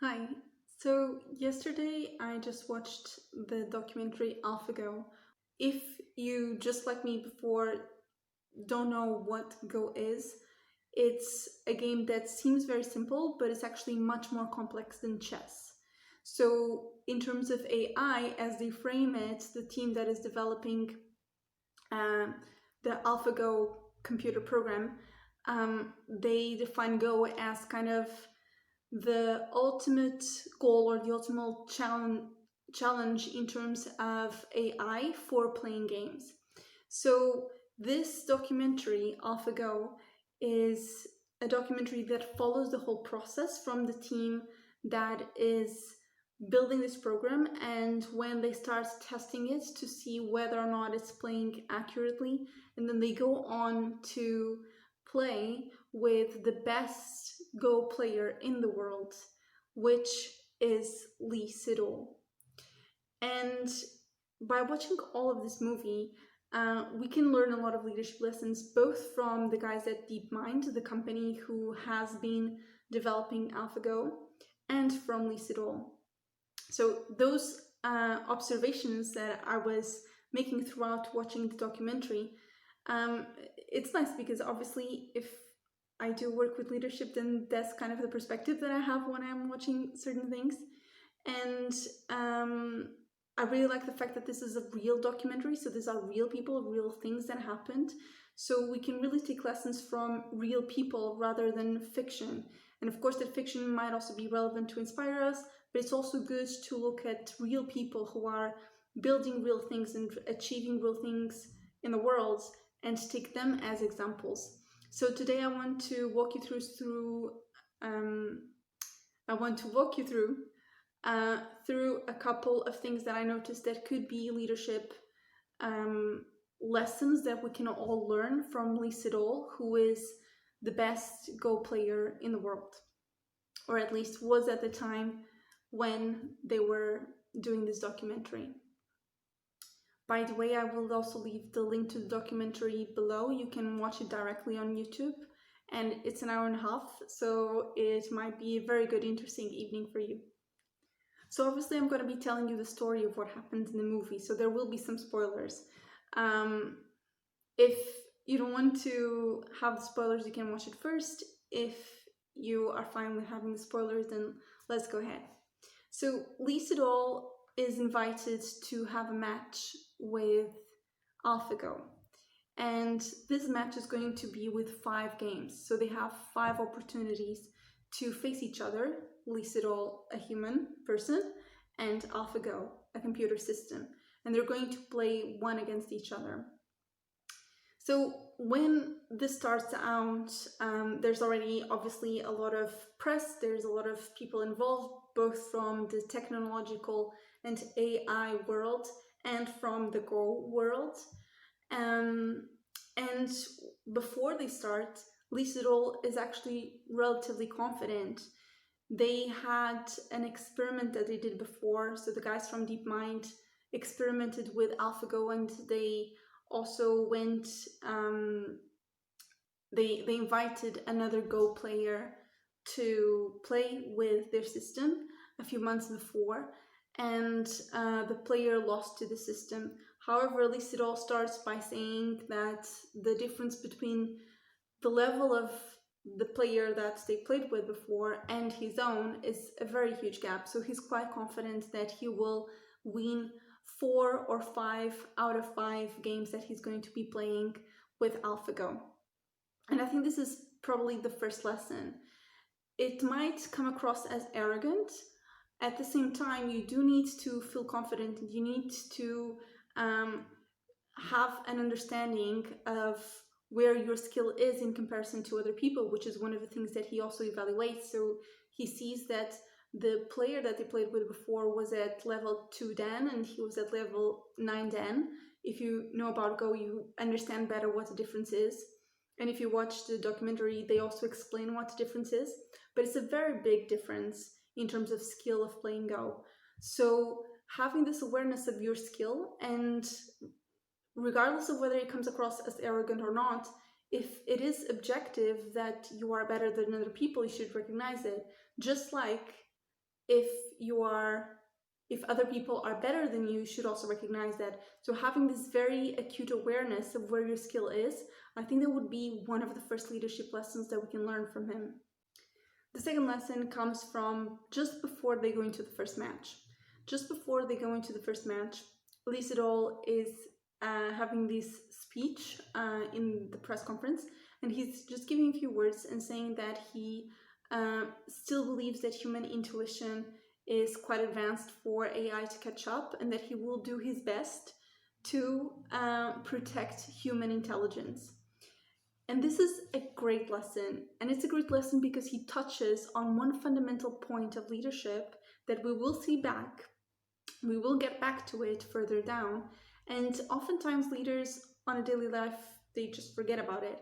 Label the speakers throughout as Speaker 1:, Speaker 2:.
Speaker 1: Hi. So yesterday I just watched the documentary AlphaGo. If you, just like me before, don't know what Go is, it's a game that seems very simple, but it's actually much more complex than chess. So in terms of AI, as they frame it, the team that is developing uh, the AlphaGo computer program, they define Go as kind of the ultimate goal or the ultimate challenge in terms of AI for playing games. So this documentary, AlphaGo, is a documentary that follows the whole process from the team that is building this program and when they start testing it to see whether or not it's playing accurately, and then they go on to play with the best Go player in the world, which is Lee Sedol. And by watching all of this movie, we can learn a lot of leadership lessons, both from the guys at DeepMind, the company who has been developing AlphaGo, and from Lee Sedol. So those observations that I was making throughout watching the documentary, it's nice because obviously if I do work with leadership, then that's kind of the perspective that I have when I'm watching certain things. And I really like the fact that this is a real documentary. So these are real people, real things that happened. So we can really take lessons from real people rather than fiction. And of course, that fiction might also be relevant to inspire us, but it's also good to look at real people who are building real things and achieving real things in the world and take them as examples. So today I want to walk you through through a couple of things that I noticed that could be leadership lessons that we can all learn from Lee Sedol, who is the best Go player in the world, or at least was at the time when they were doing this documentary. By the way, I will also leave the link to the documentary below. You can watch it directly on YouTube, and it's an hour and a half, so it might be a very good, interesting evening for you. So obviously I'm going to be telling you the story of what happened in the movie, so there will be some spoilers. If you don't want to have the spoilers, you can watch it first. If you are fine with having the spoilers, then let's go ahead. So Lee Sedol is invited to have a match with AlphaGo. And this match is going to be with 5 games. So they have 5 opportunities to face each other. Lee Sedol, a human person, and AlphaGo, a computer system. And they're going to play one against each other. So when this starts out, there's already obviously a lot of press, there's a lot of people involved, both from the technological and AI world and from the Go world. And before they start, Lee Sedol is actually relatively confident. They had an experiment that they did before, so the guys from DeepMind experimented with AlphaGo, and they also went, they invited another Go player to play with their system a few months before, and the player lost to the system. However, Lee Sedol starts by saying that the difference between the level of the player that they played with before and his own is a very huge gap. So he's quite confident that he will win 4 or 5 out of 5 games that he's going to be playing with AlphaGo. And I think this is probably the first lesson. It might come across as arrogant. At the same time, you do need to feel confident. You need to have an understanding of where your skill is in comparison to other people, which is one of the things that he also evaluates. So he sees that the player that they played with before was at level 2 Dan and he was at level 9 Dan. If you know about Go, you understand better what the difference is. And if you watch the documentary, they also explain what the difference is. But it's a very big difference in terms of skill of playing Go. So having this awareness of your skill, and regardless of whether it comes across as arrogant or not, if it is objective that you are better than other people, you should recognize it. Just like if you are if other people are better than you, you should also recognize that. So having this very acute awareness of where your skill is, I think that would be one of the first leadership lessons that we can learn from him. The second lesson comes from just before they go into the first match. Just before they go into the first match, Lee Sedol is having this speech in the press conference, and he's just giving a few words and saying that he still believes that human intuition is quite advanced for AI to catch up, and that he will do his best to protect human intelligence. And this is a great lesson. And it's a great lesson because he touches on one fundamental point of leadership that we will see back. We will get back to it further down. And oftentimes leaders on a daily life, they just forget about it.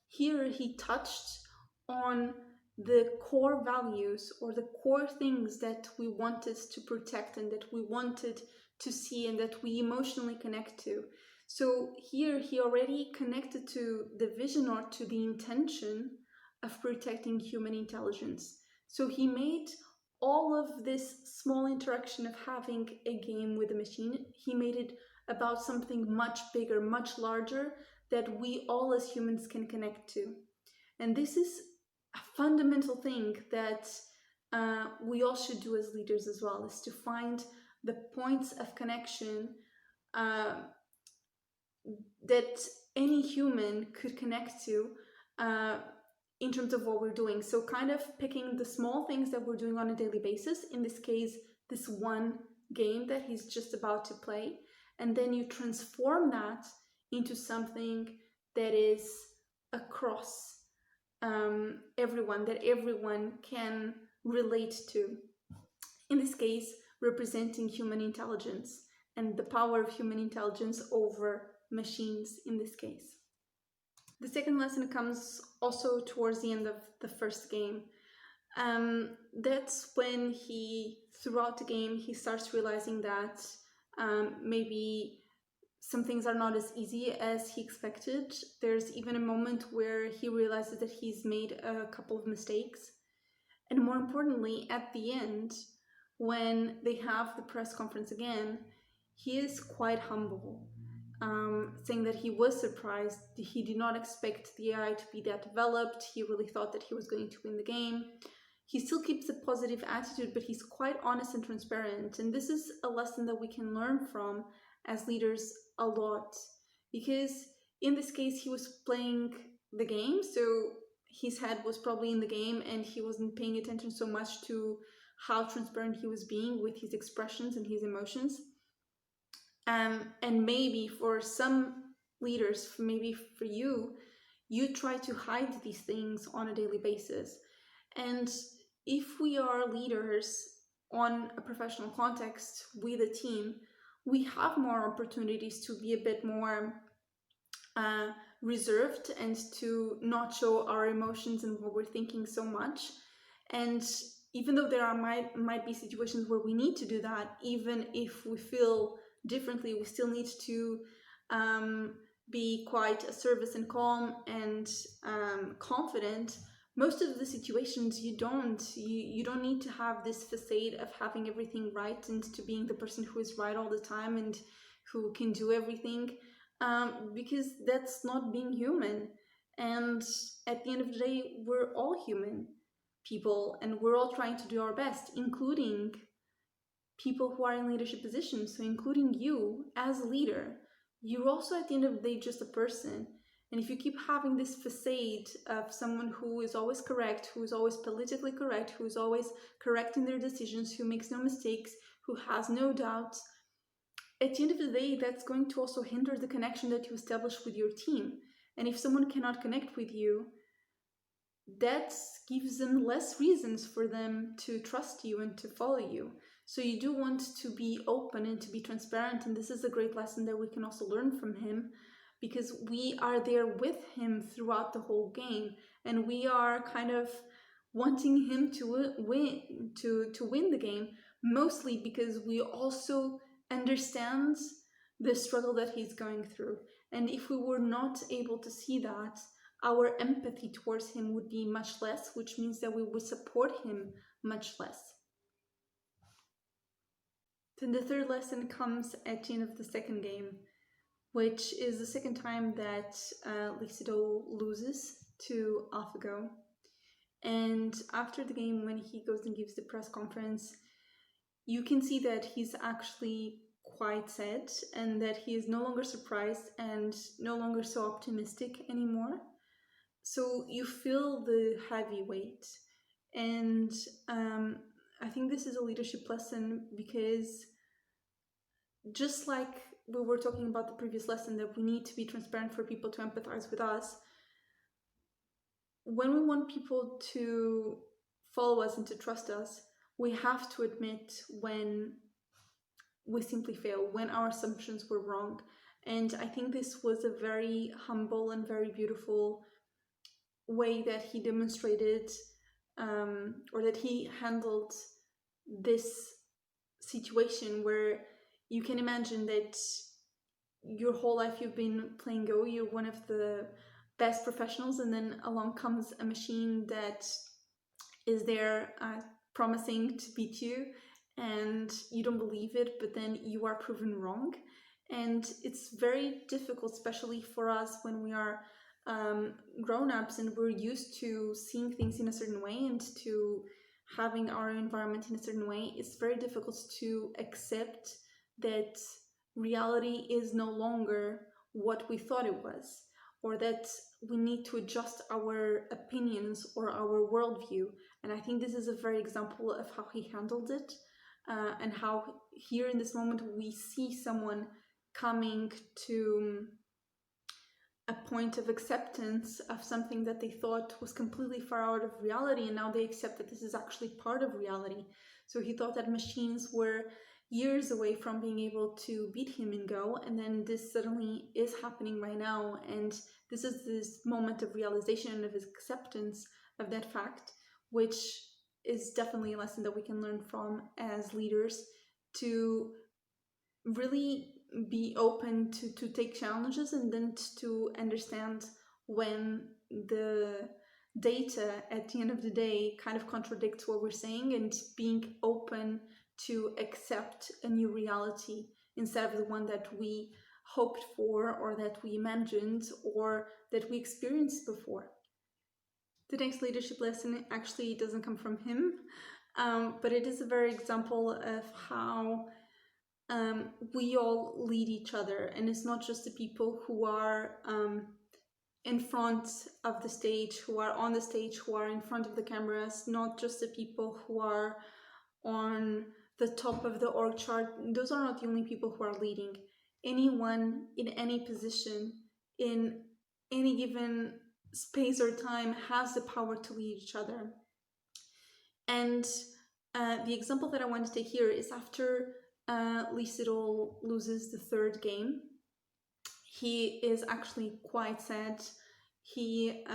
Speaker 1: Here he touched on the core values or the core things that we wanted to protect and that we wanted to see and that we emotionally connect to. So here he already connected to the vision or to the intention of protecting human intelligence. So he made all of this small interaction of having a game with a machine, he made it about something much bigger, much larger, that we all as humans can connect to. And this is a fundamental thing that we all should do as leaders as well, is to find the points of connection that any human could connect to in terms of what we're doing. So kind of picking the small things that we're doing on a daily basis, in this case, this one game that he's just about to play, and then you transform that into something that is across everyone, that everyone can relate to. In this case, representing human intelligence and the power of human intelligence over machines in this case. The second lesson comes also towards the end of the first game. That's when throughout the game, he starts realizing that maybe some things are not as easy as he expected. There's even a moment where he realizes that he's made a couple of mistakes. And more importantly, at the end, when they have the press conference again, he is quite humble, saying that he was surprised. He did not expect the AI to be that developed. He really thought that he was going to win the game. He still keeps a positive attitude, but he's quite honest and transparent. And this is a lesson that we can learn from as leaders a lot, because in this case, he was playing the game, so his head was probably in the game and he wasn't paying attention so much to how transparent he was being with his expressions and his emotions. And maybe for some leaders, maybe for you, you try to hide these things on a daily basis. And if we are leaders on a professional context with a team, we have more opportunities to be a bit more reserved and to not show our emotions and what we're thinking so much. And even though there might be situations where we need to do that, even if we feel differently, we still need to be quite assertive and calm and confident. Most of the situations you don't need to have this facade of having everything right and to being the person who is right all the time and who can do everything, because that's not being human. And at the end of the day, we're all human people and we're all trying to do our best, including people who are in leadership positions. So including you as a leader, you're also at the end of the day just a person. And if you keep having this facade of someone who is always correct, who is always politically correct, who is always correct in their decisions, who makes no mistakes, who has no doubts, at the end of the day, that's going to also hinder the connection that you establish with your team. And if someone cannot connect with you, that gives them less reasons for them to trust you and to follow you. So you do want to be open and to be transparent. And this is a great lesson that we can also learn from him, because we are there with him throughout the whole game. And we are kind of wanting him to win the game, mostly because we also understand the struggle that he's going through. And if we were not able to see that, our empathy towards him would be much less, which means that we would support him much less. Then the third lesson comes at the end of the second game, which is the second time that Lee Sedol loses to AlphaGo. And after the game, when he goes and gives the press conference, you can see that he's actually quite sad and that he is no longer surprised and no longer so optimistic anymore. So you feel the heavy weight. And I think this is a leadership lesson because just like we were talking about the previous lesson, that we need to be transparent for people to empathize with us, when we want people to follow us and to trust us, we have to admit when we simply fail, when our assumptions were wrong. And I think this was a very humble and very beautiful way that he demonstrated or that he handled this situation, where you can imagine that your whole life you've been playing Go, you're one of the best professionals, and then along comes a machine that is there promising to beat you, and you don't believe it, but then you are proven wrong. And it's very difficult, especially for us when we are grown-ups and we're used to seeing things in a certain way and to having our environment in a certain way. It's very difficult to accept that reality is no longer what we thought it was, or that we need to adjust our opinions or our worldview. And I think this is a very example of how he handled it, and how here in this moment we see someone coming to a point of acceptance of something that they thought was completely far out of reality, and now they accept that this is actually part of reality. So he thought that machines were years away from being able to beat him in Go, and then this suddenly is happening right now, and this is this moment of realization and of acceptance of that fact, which is definitely a lesson that we can learn from as leaders, to really be open to take challenges, and then to understand when the data at the end of the day kind of contradicts what we're saying, and being open to accept a new reality instead of the one that we hoped for, or that we imagined, or that we experienced before. The next leadership lesson actually doesn't come from him, but it is a very example of how we all lead each other, and it's not just the people who are in front of the stage, who are on the stage, who are in front of the cameras, not just the people who are on the top of the org chart. Those are not the only people who are leading. Anyone in any position, in any given space or time, has the power to lead each other. And the example that I want to take here is after Lee Sedol loses the third game. He is actually quite sad. He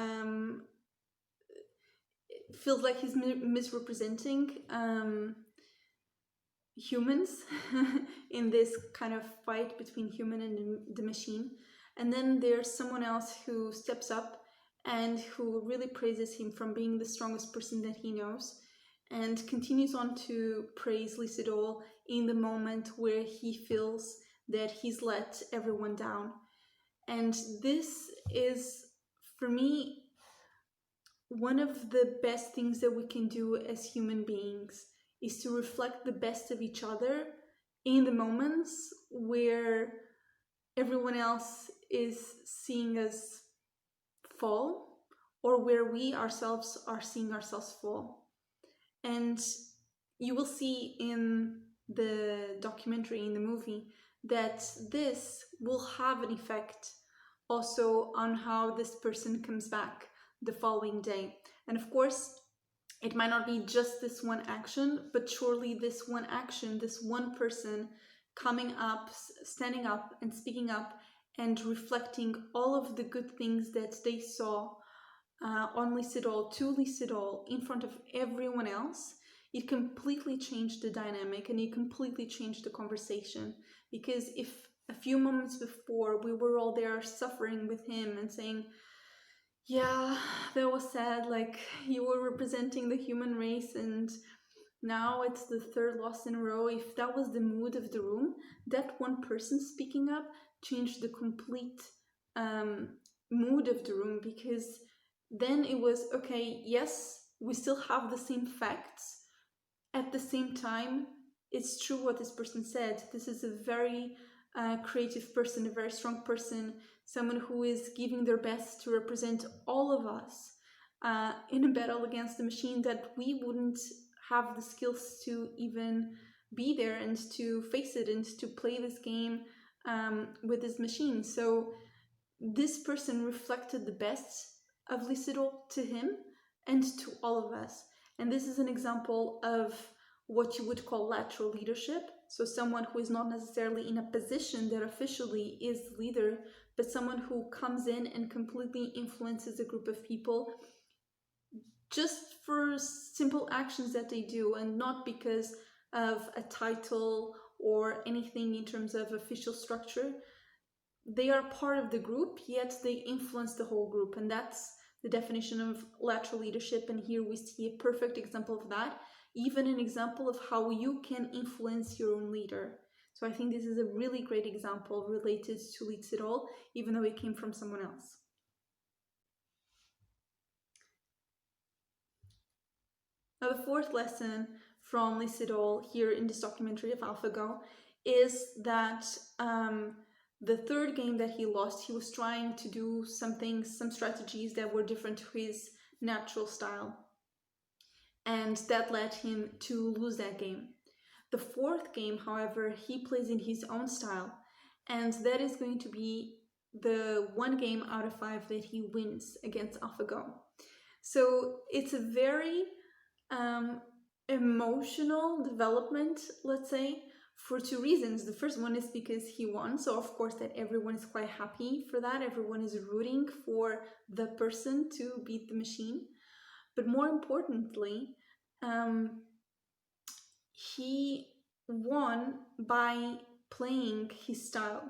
Speaker 1: feels like he's misrepresenting humans in this kind of fight between human and the machine. And then there's someone else who steps up and who really praises him from being the strongest person that he knows, and continues on to praise Lee Sedol in the moment where he feels that he's let everyone down. And this is, for me, one of the best things that we can do as human beings, is to reflect the best of each other in the moments where everyone else is seeing us fall, or where we ourselves are seeing ourselves fall. And you will see in the documentary, in the movie, that this will have an effect also on how this person comes back the following day. And of course, it might not be just this one action, but surely this one action, this one person coming up, standing up and speaking up and reflecting all of the good things that they saw on Lee Sedol, to Lee Sedol, in front of everyone else, it completely changed the dynamic, and it completely changed the conversation. Because if a few moments before we were all there suffering with him and saying, yeah, that was sad, like, you were representing the human race, and Now it's the third loss in a row. If that was the mood of the room, that one person speaking up changed the complete mood of the room, because then it was okay, yes, we still have the same facts. At the same time, it's true what this person said. This is a very creative person, a very strong person, someone who is giving their best to represent all of us in a battle against the machine that we wouldn't have the skills to even be there and to face it and to play this game with this machine. So this person reflected the best of Lee Sedol to him and to all of us. And this is an example of what you would call lateral leadership. So someone who is not necessarily in a position that officially is the leader, but someone who comes in and completely influences a group of people just for simple actions that they do, and not because of a title or anything in terms of official structure. They are part of the group, yet they influence the whole group, and that's the definition of lateral leadership. And here we see a perfect example of that, even an example of how you can influence your own leader. So I think this is a really great example related to Lee Sedol, even though it came from someone else. Now, the fourth lesson from Lee Sedol here in this documentary of AlphaGo is that the third game that he lost, he was trying to do some things, some strategies that were different to his natural style. And that led him to lose that game. The fourth game, however, he plays in his own style. And that is going to be the one game out of 5 that he wins against AlphaGo. So it's a very emotional development, let's say, for 2 reasons. The first one is because he won, so of course that everyone is quite happy for that. Everyone is rooting for the person to beat the machine. But more importantly, he won by playing his style.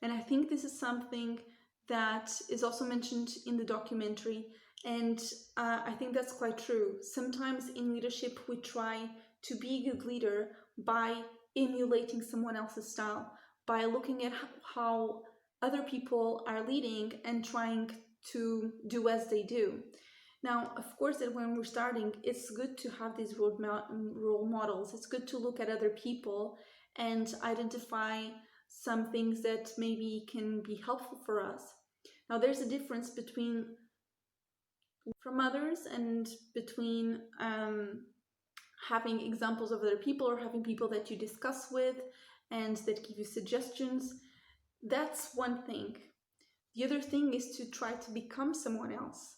Speaker 1: And I think this is something that is also mentioned in the documentary. And I think that's quite true. Sometimes in leadership, we try to be a good leader by emulating someone else's style, by looking at how other people are leading and trying to do as they do. Now, of course, that when we're starting, it's good to have these role models. It's good to look at other people and identify some things that maybe can be helpful for us. Now, there's a difference between from others and between having examples of other people or having people that you discuss with and that give you suggestions. That's one thing. The other thing is to try to become someone else.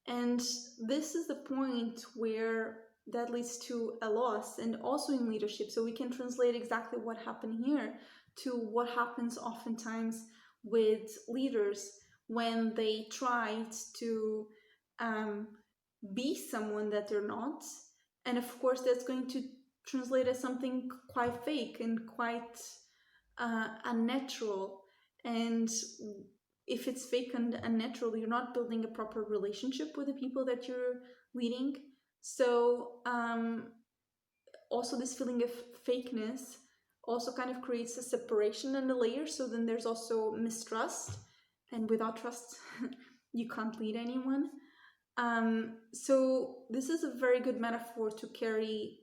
Speaker 1: And this is the point where that leads to a loss, and also in leadership. So we can translate exactly what happened here to what happens oftentimes with leaders when they try to be someone that they're not. And of course, that's going to translate as something quite fake and quite unnatural. And if it's fake and unnatural, you're not building a proper relationship with the people that you're leading. So also this feeling of fakeness also kind of creates a separation and a layer. So then there's also mistrust, and without trust, you can't lead anyone. So this is a very good metaphor to carry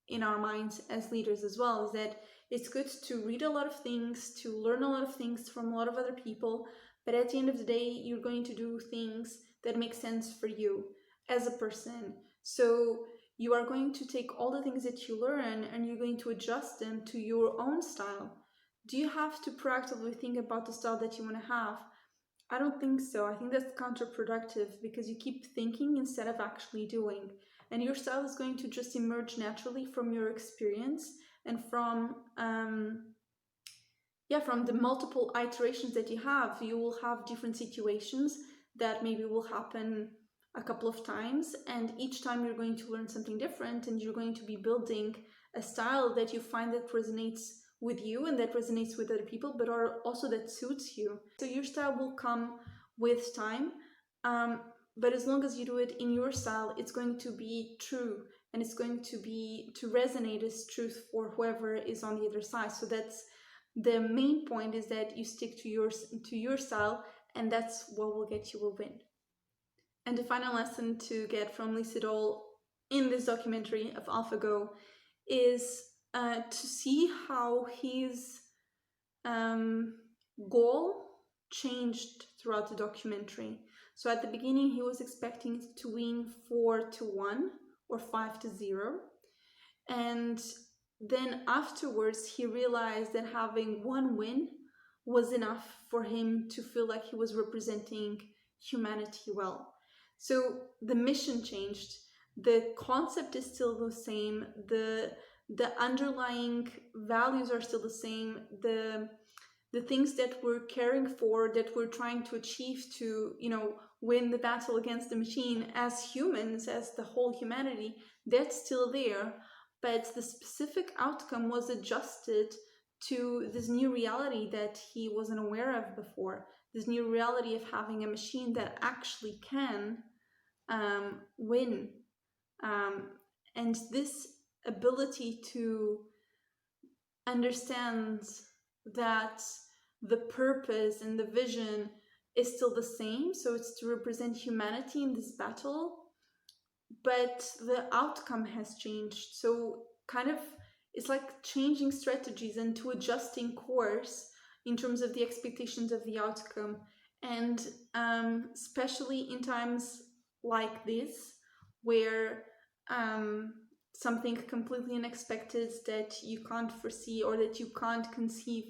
Speaker 1: in our minds as leaders as well, is that it's good to read a lot of things, to learn a lot of things from a lot of other people, but at the end of the day, you're going to do things that make sense for you as a person. So you are going to take all the things that you learn and you're going to adjust them to your own style. Do you have to proactively think about the style that you want to have? I don't think so. I think that's counterproductive, because you keep thinking instead of actually doing. And your style is going to just emerge naturally from your experience and from the multiple iterations that you have. You will have different situations that maybe will happen a couple of times, and each time you're going to learn something different, and you're going to be building a style that you find that resonates with you and that resonates with other people, but also that suits you. So your style will come with time, but as long as you do it in your style, it's going to be true and it's going to be to resonate as truth for whoever is on the other side. So that's the main point, is that you stick to your style, and that's what will get you a win. And the final lesson to get from Lee Sedol in this documentary of AlphaGo is to see how his goal changed throughout the documentary. So at the beginning, he was expecting to win 4-1 or 5-0. And then afterwards, he realized that having one win was enough for him to feel like he was representing humanity well. So the mission changed. The concept is still the same. The underlying values are still the same. The things that we're caring for, that we're trying to achieve to, win the battle against the machine as humans, as the whole humanity, that's still there. But the specific outcome was adjusted to this new reality that he wasn't aware of before. This new reality of having a machine that actually can win. And this ability to understand that the purpose and the vision is still the same, so it's to represent humanity in this battle, but the outcome has changed. So kind of it's like changing strategies and to adjusting course in terms of the expectations of the outcome. And especially in times like this, where something completely unexpected that you can't foresee or that you can't conceive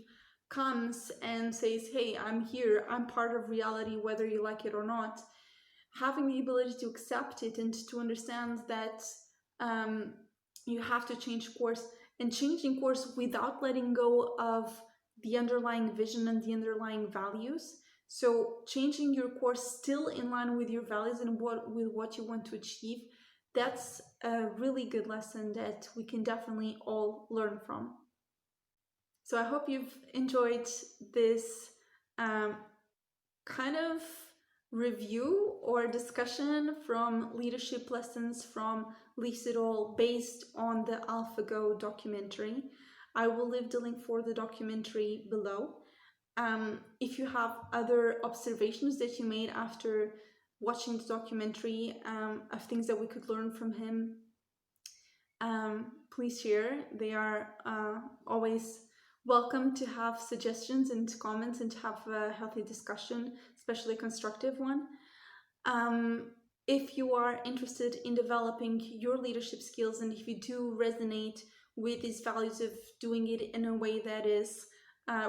Speaker 1: comes and says, hey, I'm here, I'm part of reality, whether you like it or not. Having the ability to accept it and to understand that you have to change course, and changing course without letting go of the underlying vision and the underlying values. So changing your course still in line with your values and with what you want to achieve, that's a really good lesson that we can definitely all learn from. So I hope you've enjoyed this kind of review or discussion from leadership lessons from Lee Sedol based on the AlphaGo documentary. I will leave the link for the documentary below. If you have other observations that you made after watching the documentary of things that we could learn from him, please share. They are always welcome to have suggestions and comments and to have a healthy discussion, especially a constructive one. If you are interested in developing your leadership skills, and if you do resonate with these values of doing it in a way that is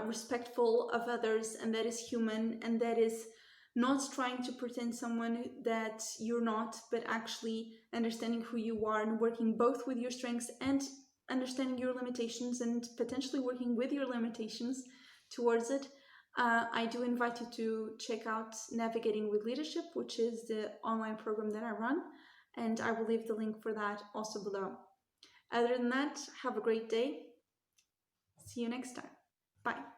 Speaker 1: respectful of others and that is human and that is not trying to pretend someone that you're not, but actually understanding who you are and working both with your strengths and understanding your limitations and potentially working with your limitations towards it, I do invite you to check out Navigating with Leadership, which is the online program that I run, and I will leave the link for that also below. Other than that, have a great day. See you next time. Bye.